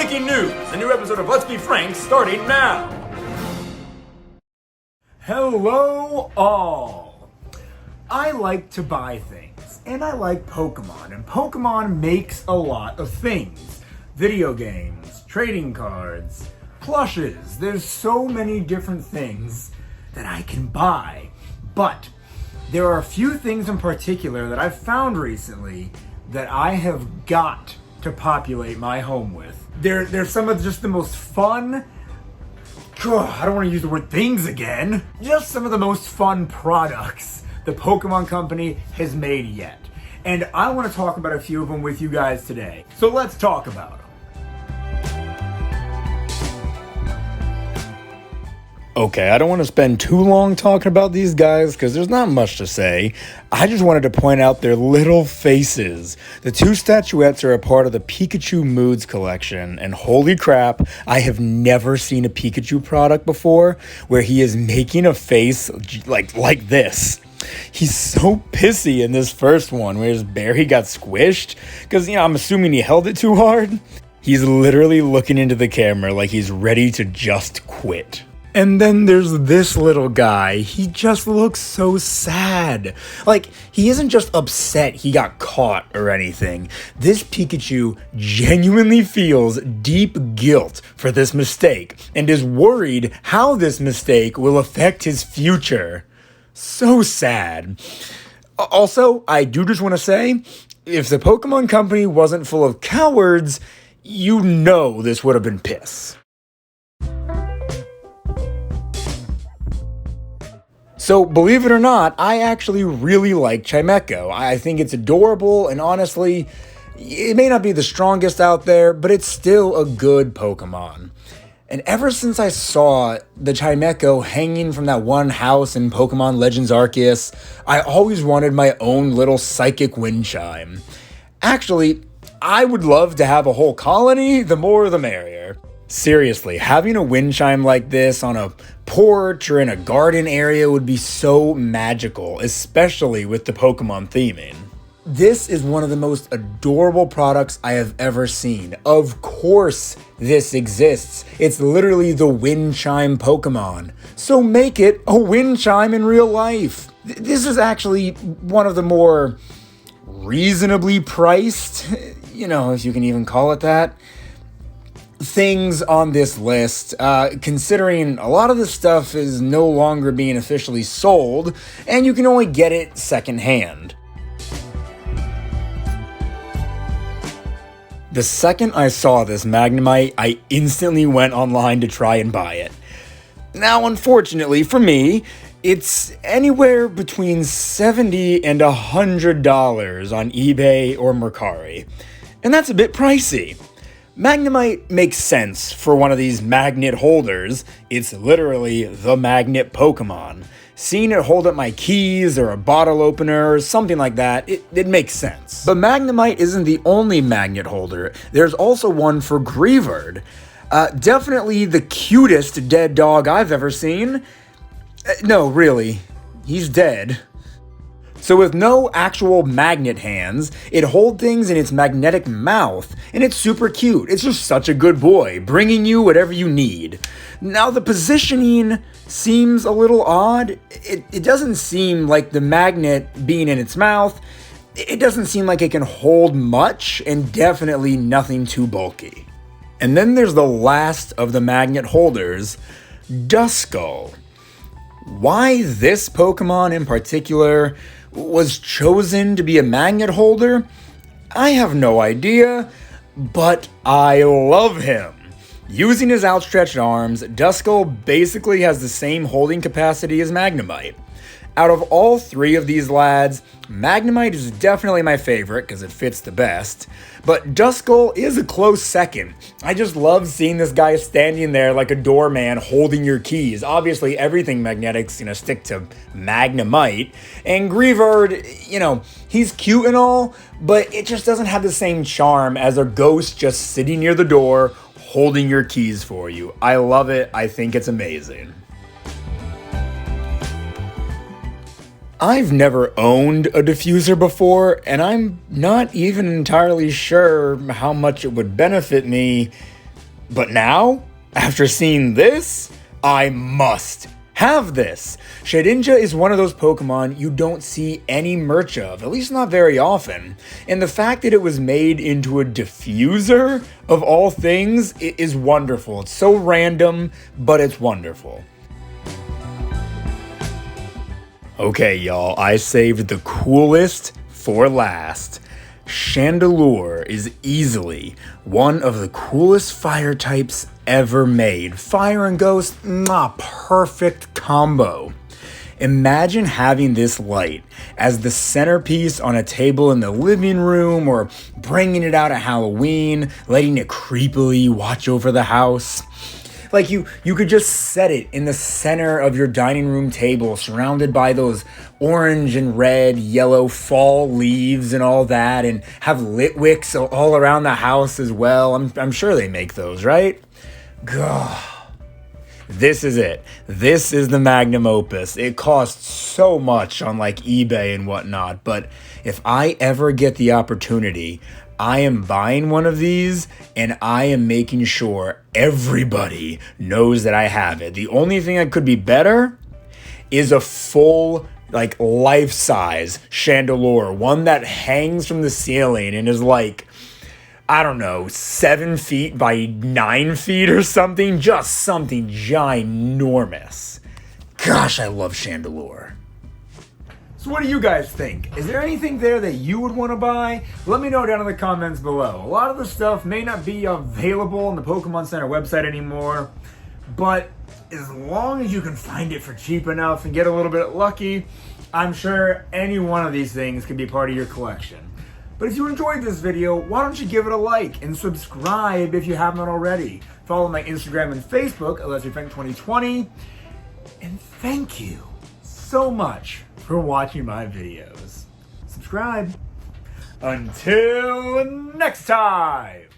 Breaking news! A new episode of Let's Be Frank starting now! Hello all! I like to buy things, and I like Pokemon, and Pokemon makes a lot of things. Video games, trading cards, plushes, there's so many different things that I can buy. But there are a few things in particular that I've found recently that I have got to populate my home with. They're some of just the most fun, I don't want to use the word things again, just some of the most fun products the Pokemon Company has made yet. And I want to talk about a few of them with you guys today. So let's talk about them. Okay, I don't want to spend too long talking about these guys because there's not much to say. I just wanted to point out their little faces. The two statuettes are a part of the Pikachu Moods collection, and holy crap, I have never seen a Pikachu product before where he is making a face like this. He's so pissy in this first one where his berry got squished because, I'm assuming he held it too hard. He's literally looking into the camera like he's ready to just quit. And then there's this little guy. He just looks so sad. Like, he isn't just upset he got caught or anything. This Pikachu genuinely feels deep guilt for this mistake and is worried how this mistake will affect his future. So sad. Also, I do just want to say, if the Pokemon Company wasn't full of cowards, this would have been piss. So, believe it or not, I actually really like Chimeko. I think it's adorable, and honestly, it may not be the strongest out there, but it's still a good Pokemon. And ever since I saw the Chimeko hanging from that one house in Pokemon Legends Arceus, I always wanted my own little psychic wind chime. Actually, I would love to have a whole colony, the more the merrier. Seriously, having a wind chime like this on a porch or in a garden area would be so magical, especially with the Pokemon theming. This is one of the most adorable products I have ever seen. Of course this exists. It's literally the wind chime Pokemon. So make it a wind chime in real life. This is actually one of the more reasonably priced, if you can even call it that, things on this list, considering a lot of this stuff is no longer being officially sold, and you can only get it secondhand. The second I saw this Magnemite, I instantly went online to try and buy it. Now, unfortunately for me, it's anywhere between $70 and $100 on eBay or Mercari, and that's a bit pricey. Magnemite makes sense for one of these magnet holders. It's literally the magnet Pokemon. Seeing it hold up my keys or a bottle opener or something like that, it makes sense. But Magnemite isn't the only magnet holder. There's also one for Greavard. Definitely the cutest dead dog I've ever seen. No, really. He's dead. So with no actual magnet hands, it holds things in its magnetic mouth, and it's super cute. It's just such a good boy, bringing you whatever you need. Now the positioning seems a little odd. It doesn't seem like the magnet being in its mouth, it doesn't seem like it can hold much, and definitely nothing too bulky. And then there's the last of the magnet holders, Duskull. Why this Pokemon in particular was chosen to be a magnet holder, I have no idea, but I love him. Using his outstretched arms, Duskull basically has the same holding capacity as Magnemite. Out of all three of these lads, Magnemite is definitely my favorite because it fits the best, but Duskull is a close second. I just love seeing this guy standing there like a doorman holding your keys. Obviously everything magnetic's gonna stick to Magnemite, and Greavard, he's cute and all, but it just doesn't have the same charm as a ghost just sitting near the door holding your keys for you. I love it, I think it's amazing. I've never owned a diffuser before, and I'm not even entirely sure how much it would benefit me But now, after seeing this, I must have this. Shedinja is one of those Pokemon you don't see any merch of, at least not very often. And the fact that it was made into a diffuser, of all things, is wonderful. It's so random, but it's wonderful. Okay, y'all, I saved the coolest for last. Chandelure is easily one of the coolest fire types ever made. Fire and Ghost, perfect combo. Imagine having this light as the centerpiece on a table in the living room, or bringing it out at Halloween, letting it creepily watch over the house. Like you could just set it in the center of your dining room table, surrounded by those orange and red, yellow fall leaves and all that, and have lit wicks all around the house as well. I'm sure they make those, right? Gah. This is it. This is the magnum opus. It costs so much on like eBay and whatnot, but if I ever get the opportunity, I am buying one of these, and I am making sure everybody knows that I have it. The only thing that could be better is a full, like, life-size Chandelure, one that hangs from the ceiling and is like, I don't know, 7 feet by 9 feet or something. Just something ginormous. Gosh, I love Chandelure. So what do you guys think? Is there anything there that you would want to buy? Let me know down in the comments below. A lot of the stuff may not be available on the Pokemon Center website anymore, but as long as you can find it for cheap enough and get a little bit lucky, I'm sure any one of these things can be part of your collection. But if you enjoyed this video, why don't you give it a like and subscribe if you haven't already. Follow my Instagram and Facebook, LeslieFrank2020, and thank you so much for watching my videos. Subscribe. Until next time!